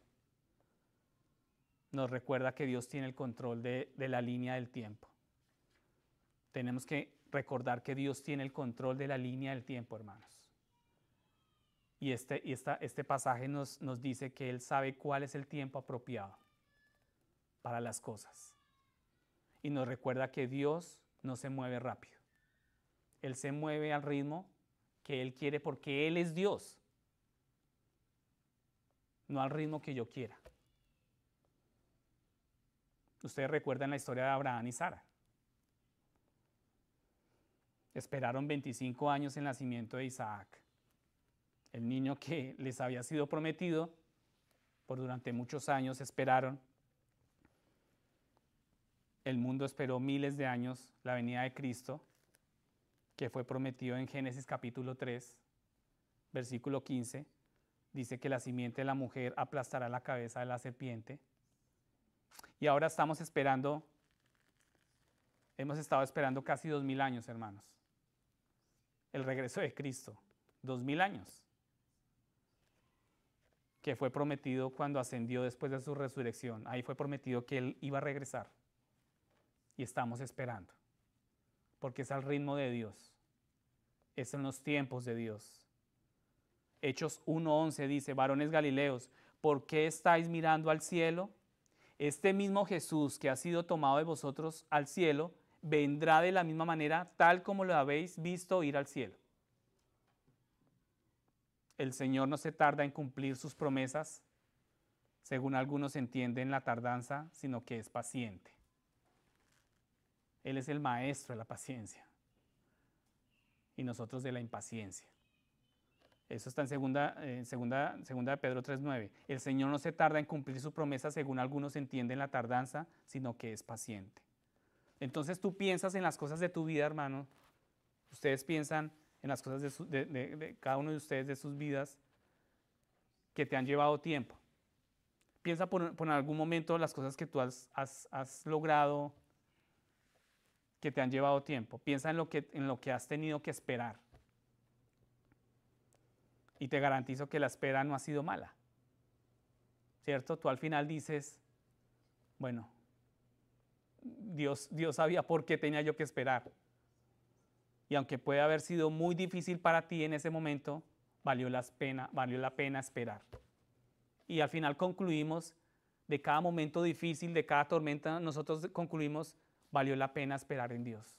Nos recuerda que Dios tiene el control de la línea del tiempo. Tenemos que recordar que Dios tiene el control de la línea del tiempo, hermanos. Y este pasaje nos dice que Él sabe cuál es el tiempo apropiado para las cosas. Y nos recuerda que Dios no se mueve rápido. Él se mueve al ritmo que Él quiere porque Él es Dios, no al ritmo que yo quiera. Ustedes recuerdan la historia de Abraham y Sara. Esperaron 25 años el nacimiento de Isaac, el niño que les había sido prometido. Por durante muchos años esperaron. El mundo esperó miles de años la venida de Cristo, que fue prometido en Génesis capítulo 3, versículo 15. Dice que la simiente de la mujer aplastará la cabeza de la serpiente. Y ahora estamos esperando, hemos estado esperando casi 2000 años, hermanos. El regreso de Cristo, 2000 años, que fue prometido cuando ascendió después de su resurrección. Ahí fue prometido que Él iba a regresar. Y estamos esperando, porque es al ritmo de Dios, es en los tiempos de Dios. Hechos 1:11 dice, varones galileos, ¿por qué estáis mirando al cielo? Este mismo Jesús que ha sido tomado de vosotros al cielo, vendrá de la misma manera, tal como lo habéis visto ir al cielo. El Señor no se tarda en cumplir sus promesas, según algunos entienden la tardanza, sino que es paciente. Él es el maestro de la paciencia y nosotros de la impaciencia. Eso está en segunda de Pedro 3:9. El Señor no se tarda en cumplir su promesa, según algunos entienden la tardanza, sino que es paciente. Entonces tú piensas en las cosas de tu vida, hermano. Ustedes piensan en las cosas de cada uno de ustedes, de sus vidas, que te han llevado tiempo. Piensa por algún momento las cosas que tú has logrado, que te han llevado tiempo. Piensa en lo que has tenido que esperar. Y te garantizo que la espera no ha sido mala. ¿Cierto? Tú al final dices, bueno, Dios sabía por qué tenía yo que esperar. Y aunque puede haber sido muy difícil para ti en ese momento, valió la pena esperar. Y al final concluimos, de cada momento difícil, de cada tormenta, nosotros concluimos, valió la pena esperar en Dios.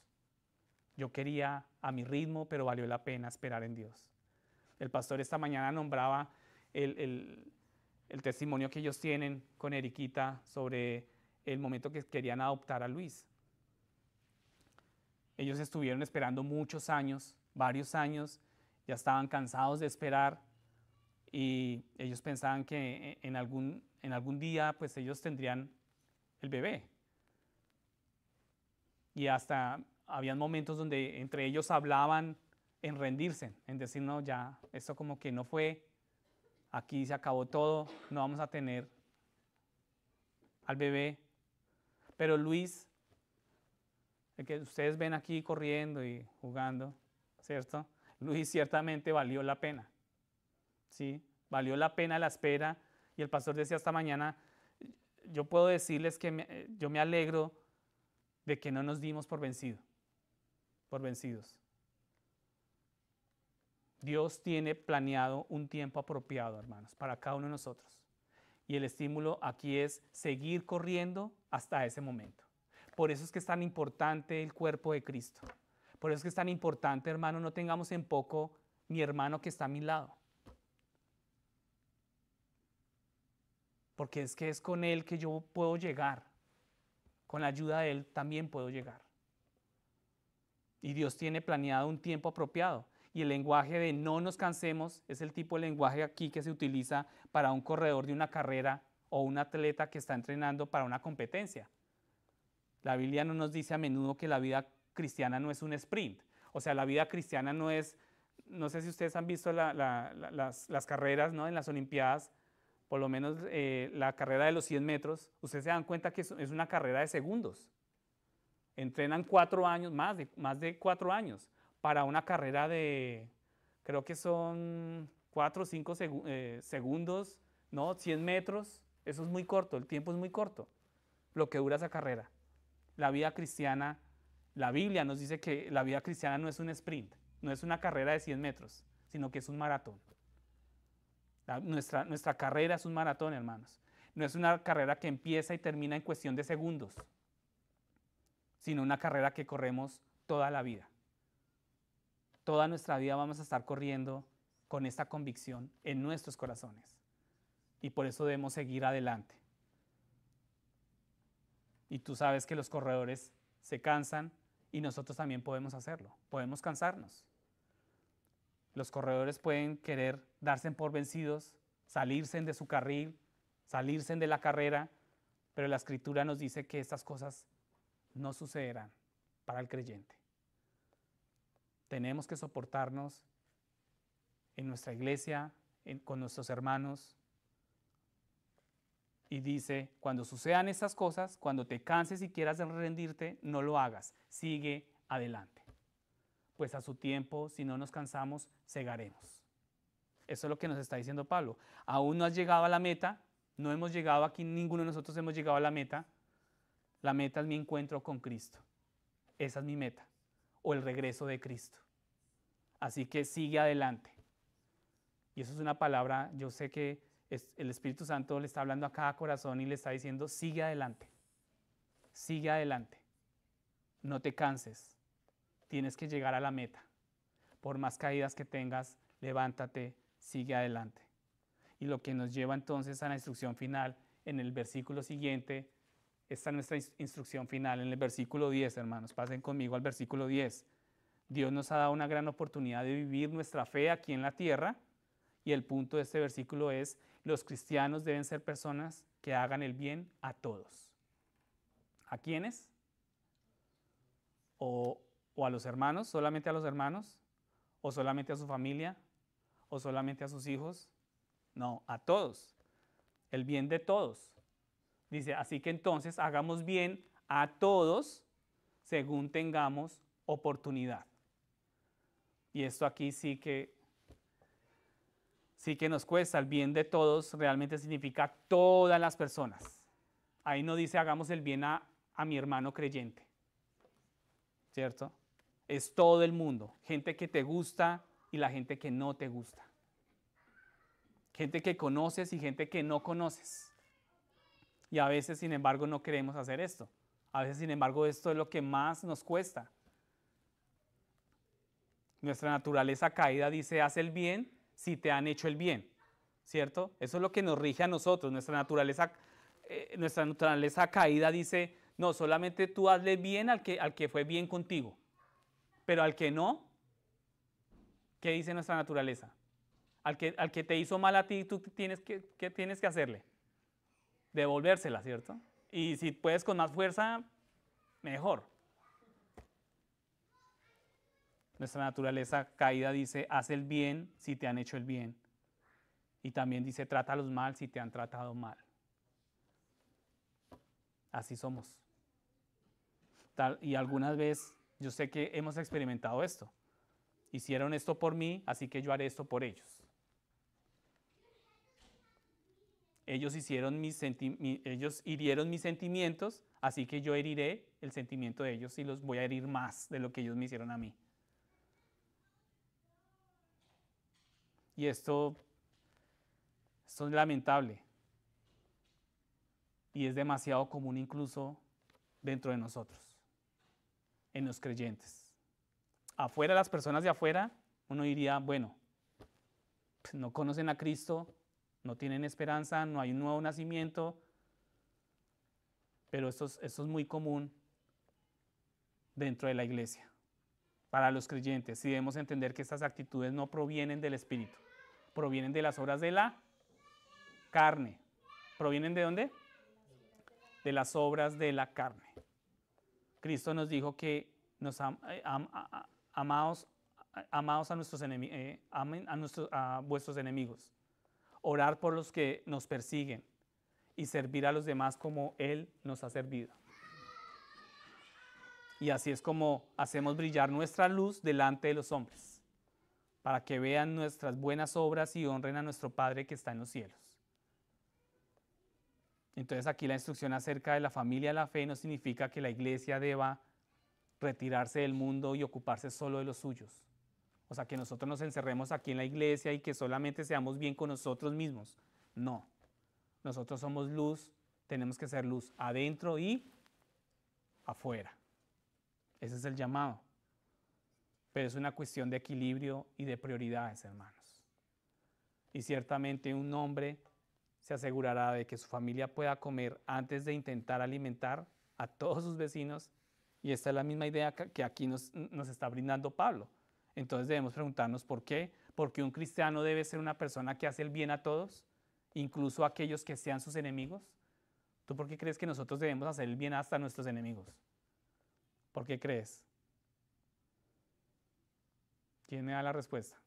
Yo quería a mi ritmo, pero valió la pena esperar en Dios. El pastor esta mañana nombraba el testimonio que ellos tienen con Eriquita sobre el momento que querían adoptar a Luis. Ellos estuvieron esperando muchos años, varios años, ya estaban cansados de esperar y ellos pensaban que en algún día pues ellos tendrían el bebé. Y hasta habían momentos donde entre ellos hablaban en rendirse, en decir, no, ya, esto como que no fue, aquí se acabó todo, no vamos a tener al bebé. Pero Luis, el que ustedes ven aquí corriendo y jugando, ¿cierto? Luis ciertamente valió la pena, ¿sí? Valió la pena la espera. Y el pastor decía esta mañana, yo puedo decirles que yo me alegro de que no nos dimos por vencidos. Dios tiene planeado un tiempo apropiado, hermanos, para cada uno de nosotros. Y el estímulo aquí es seguir corriendo hasta ese momento. Por eso es que es tan importante el cuerpo de Cristo. Por eso es que es tan importante, hermano, no tengamos en poco mi hermano que está a mi lado. Porque es que es con él que yo puedo llegar. Con la ayuda de él también puedo llegar. Y Dios tiene planeado un tiempo apropiado. Y el lenguaje de no nos cansemos es el tipo de lenguaje aquí que se utiliza para un corredor de una carrera o un atleta que está entrenando para una competencia. La Biblia no nos dice a menudo que la vida cristiana no es un sprint. O sea, la vida cristiana no es, no sé si ustedes han visto las carreras, ¿no?, en las Olimpiadas, por lo menos la carrera de los 100 metros, ustedes se dan cuenta que es una carrera de segundos. Entrenan 4 años, más de 4 años, para una carrera de, creo que son 4 o 5 segundos, ¿no? 100 metros, eso es muy corto, el tiempo es muy corto, lo que dura esa carrera. La vida cristiana, la Biblia nos dice que la vida cristiana no es un sprint, no es una carrera de 100 metros, sino que es un maratón. Nuestra carrera es un maratón, hermanos. No es una carrera que empieza y termina en cuestión de segundos, sino una carrera que corremos toda la vida. Toda nuestra vida vamos a estar corriendo con esta convicción en nuestros corazones. Y por eso debemos seguir adelante. Y tú sabes que los corredores se cansan y nosotros también podemos hacerlo. Podemos cansarnos. Los corredores pueden querer darse por vencidos, salirse de su carril, salirse de la carrera, pero la Escritura nos dice que estas cosas no sucederán para el creyente. Tenemos que soportarnos en nuestra iglesia, con nuestros hermanos. Y dice, cuando sucedan estas cosas, cuando te canses y quieras rendirte, no lo hagas, sigue adelante. Pues a su tiempo, si no nos cansamos, segaremos. Eso es lo que nos está diciendo Pablo. Aún no has llegado a la meta, no hemos llegado aquí, ninguno de nosotros hemos llegado a la meta. La meta es mi encuentro con Cristo. Esa es mi meta, o el regreso de Cristo. Así que sigue adelante. Y eso es una palabra, yo sé que el Espíritu Santo le está hablando a cada corazón y le está diciendo, sigue adelante, sigue adelante, no te canses, tienes que llegar a la meta. Por más caídas que tengas, levántate, sigue adelante. Y lo que nos lleva entonces a la instrucción final en el versículo siguiente, esta es nuestra instrucción final en el versículo 10, hermanos, pasen conmigo al versículo 10. Dios nos ha dado una gran oportunidad de vivir nuestra fe aquí en la tierra. Y el punto de este versículo es, los cristianos deben ser personas que hagan el bien a todos. ¿A quiénes? ¿O a los hermanos? ¿Solamente a los hermanos? ¿O solamente a su familia? ¿O solamente a sus hijos? No, a todos. El bien de todos. Dice, así que entonces hagamos bien a todos según tengamos oportunidad. Y esto aquí sí que nos cuesta. El bien de todos realmente significa todas las personas. Ahí no dice hagamos el bien a mi hermano creyente, ¿cierto? Es todo el mundo, gente que te gusta y la gente que no te gusta. Gente que conoces y gente que no conoces. Y a veces, sin embargo, no queremos hacer esto. A veces, sin embargo, esto es lo que más nos cuesta. Nuestra naturaleza caída dice, haz el bien si te han hecho el bien, ¿cierto? Eso es lo que nos rige a nosotros. Nuestra naturaleza caída dice, no, solamente tú hazle bien al que fue bien contigo, pero al que no, ¿qué dice nuestra naturaleza? Al que te hizo mal a ti, ¿qué tienes que hacerle? Devolvérsela, ¿cierto? Y si puedes con más fuerza, mejor. Nuestra naturaleza caída dice, haz el bien si te han hecho el bien. Y también dice, trátalos mal si te han tratado mal. Así somos. Y algunas veces yo sé que hemos experimentado esto. Hicieron esto por mí, así que yo haré esto por ellos. Ellos hirieron mis sentimientos, así que yo heriré el sentimiento de ellos y los voy a herir más de lo que ellos me hicieron a mí. Y esto es lamentable. Y es demasiado común incluso dentro de nosotros, en los creyentes. Afuera, las personas de afuera uno diría, bueno, pues no conocen a Cristo, no tienen esperanza, no hay un nuevo nacimiento, pero esto es muy común dentro de la iglesia, para los creyentes. Y debemos entender que estas actitudes no provienen del Espíritu, provienen de las obras de la carne. ¿Provienen de dónde? De las obras de la carne. Cristo nos dijo que nos amaos a nuestros enemigos, amen a vuestros enemigos, orar por los que nos persiguen y servir a los demás como Él nos ha servido. Y así es como hacemos brillar nuestra luz delante de los hombres, para que vean nuestras buenas obras y honren a nuestro Padre que está en los cielos. Entonces aquí la instrucción acerca de la familia de la fe no significa que la iglesia deba retirarse del mundo y ocuparse solo de los suyos. O sea, que nosotros nos encerremos aquí en la iglesia y que solamente seamos bien con nosotros mismos. No, nosotros somos luz, tenemos que ser luz adentro y afuera. Ese es el llamado. Pero es una cuestión de equilibrio y de prioridades, hermanos. Y ciertamente un hombre se asegurará de que su familia pueda comer antes de intentar alimentar a todos sus vecinos. Y esta es la misma idea que aquí nos está brindando Pablo. Entonces debemos preguntarnos por qué. Porque un cristiano debe ser una persona que hace el bien a todos, incluso a aquellos que sean sus enemigos. ¿Tú por qué crees que nosotros debemos hacer el bien hasta a nuestros enemigos? ¿Por qué crees? ¿Quién me da la respuesta?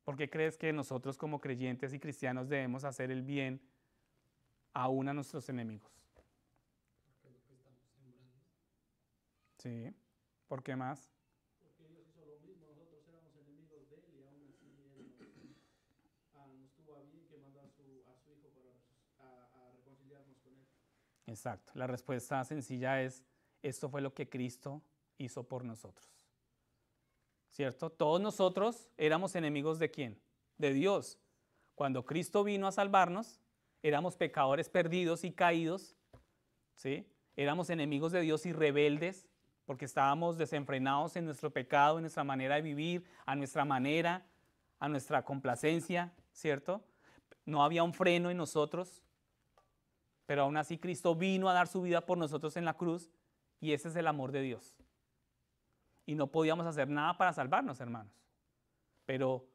¿Por qué crees que nosotros como creyentes y cristianos debemos hacer el bien aún a nuestros enemigos? Sí. ¿Por qué más? Porque Dios hizo lo mismo, nosotros éramos enemigos de Él y aún así Él nos tuvo a bien que mandó a su Hijo para reconciliarnos con Él. Exacto. La respuesta sencilla es, esto fue lo que Cristo hizo por nosotros. ¿Cierto? Todos nosotros éramos enemigos ¿de quién? De Dios. Cuando Cristo vino a salvarnos, éramos pecadores perdidos y caídos, ¿sí? Éramos enemigos de Dios y rebeldes, porque estábamos desenfrenados en nuestro pecado, en nuestra manera de vivir, a nuestra manera, a nuestra complacencia, ¿cierto? No había un freno en nosotros, pero aún así Cristo vino a dar su vida por nosotros en la cruz, y ese es el amor de Dios. Y no podíamos hacer nada para salvarnos, hermanos. Pero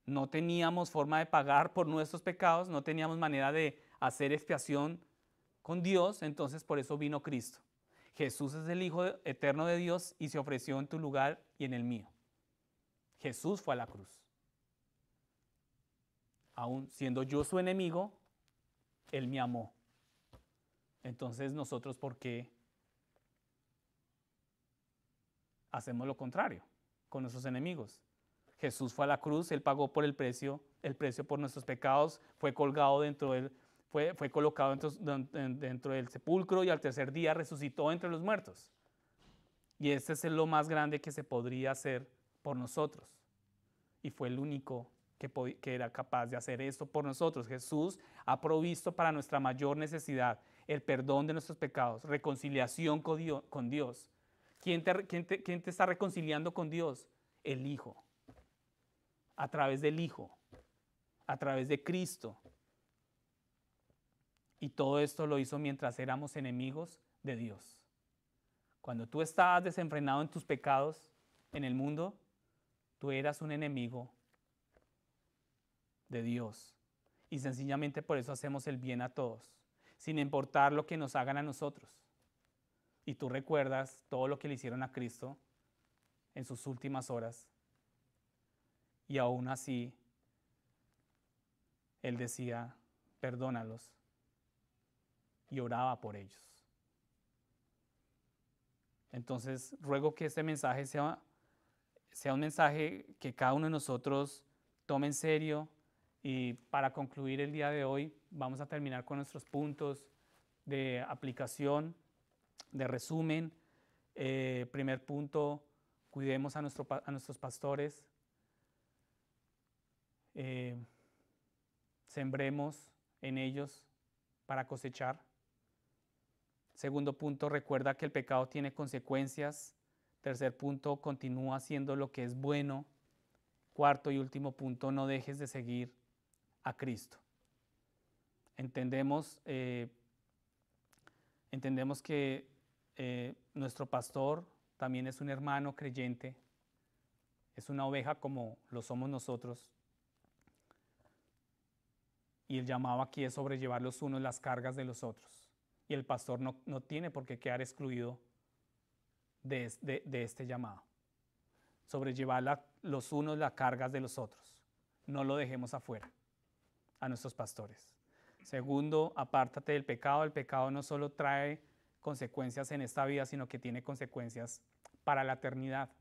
no teníamos forma de pagar por nuestros pecados, no teníamos manera de hacer expiación con Dios, entonces por eso vino Cristo. Jesús es el Hijo eterno de Dios y se ofreció en tu lugar y en el mío. Jesús fue a la cruz. Aún siendo yo su enemigo, Él me amó. Entonces nosotros, ¿por qué hacemos lo contrario con nuestros enemigos? Jesús fue a la cruz, Él pagó por el precio por nuestros pecados, fue colgado fue colocado dentro del sepulcro y al tercer día resucitó entre los muertos. Y este es lo más grande que se podría hacer por nosotros. Y fue el único que era capaz de hacer esto por nosotros. Jesús ha provisto para nuestra mayor necesidad el perdón de nuestros pecados, reconciliación con Dios. ¿Quién te está reconciliando con Dios? El Hijo. A través del Hijo, a través de Cristo. Y todo esto lo hizo mientras éramos enemigos de Dios. Cuando tú estabas desenfrenado en tus pecados en el mundo, tú eras un enemigo de Dios. Y sencillamente por eso hacemos el bien a todos, sin importar lo que nos hagan a nosotros. Y tú recuerdas todo lo que le hicieron a Cristo en sus últimas horas. Y aún así, Él decía, perdónalos. Y oraba por ellos. Entonces, ruego que este mensaje sea un mensaje que cada uno de nosotros tome en serio. Y para concluir el día de hoy, vamos a terminar con nuestros puntos de aplicación, de resumen. Primer punto, cuidemos a nuestros pastores. Sembremos en ellos para cosechar. Segundo punto, recuerda que el pecado tiene consecuencias. Tercer punto, continúa haciendo lo que es bueno. Cuarto y último punto, no dejes de seguir a Cristo. Entendemos que nuestro pastor también es un hermano creyente, es una oveja como lo somos nosotros. Y el llamado aquí es sobrellevar los unos las cargas de los otros. Y el pastor no tiene por qué quedar excluido de este llamado. Sobrellevar los unos las cargas de los otros. No lo dejemos afuera a nuestros pastores. Segundo, apártate del pecado. El pecado no solo trae consecuencias en esta vida, sino que tiene consecuencias para la eternidad.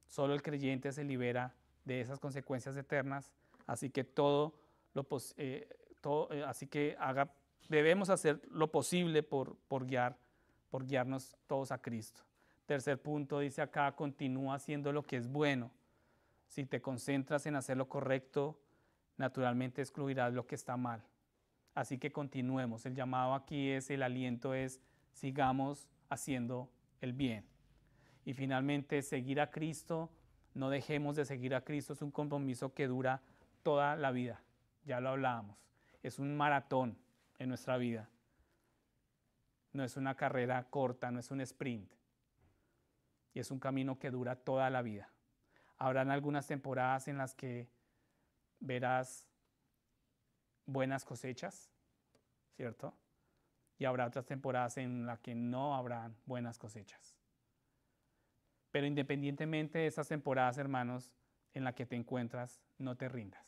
Solo el creyente se libera de esas consecuencias eternas, así que debemos hacer lo posible por guiarnos todos a Cristo. Tercer punto, dice acá, continúa haciendo lo que es bueno. Si te concentras en hacer lo correcto, naturalmente excluirás lo que está mal. Así que continuemos. El llamado aquí el aliento es, sigamos haciendo el bien. Y finalmente, seguir a Cristo, no dejemos de seguir a Cristo, es un compromiso que dura toda la vida. Ya lo hablábamos. Es un maratón en nuestra vida. No es una carrera corta, no es un sprint. Y es un camino que dura toda la vida. Habrán algunas temporadas en las que verás buenas cosechas, ¿cierto? Y habrá otras temporadas en las que no habrán buenas cosechas. Pero independientemente de esas temporadas, hermanos, en las que te encuentras, no te rindas.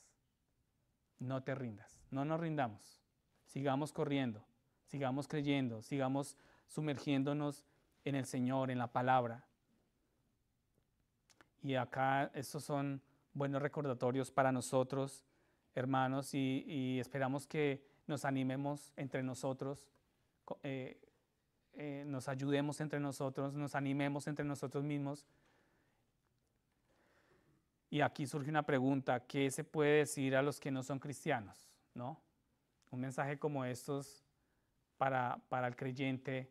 No te rindas. No nos rindamos. Sigamos corriendo, sigamos creyendo, sigamos sumergiéndonos en el Señor, en la palabra. Y acá estos son buenos recordatorios para nosotros, hermanos, y esperamos que nos animemos entre nosotros, nos ayudemos entre nosotros, nos animemos entre nosotros mismos. Y aquí surge una pregunta, ¿qué se puede decir a los que no son cristianos? ¿No? Un mensaje como estos para el creyente,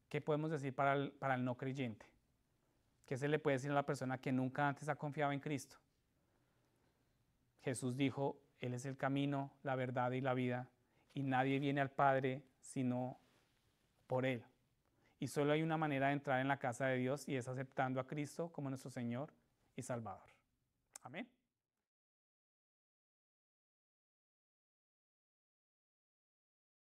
¿qué podemos decir para el no creyente? ¿Qué se le puede decir a la persona que nunca antes ha confiado en Cristo? Jesús dijo, Él es el camino, la verdad y la vida, y nadie viene al Padre sino por Él. Y solo hay una manera de entrar en la casa de Dios y es aceptando a Cristo como nuestro Señor y Salvador. Amén.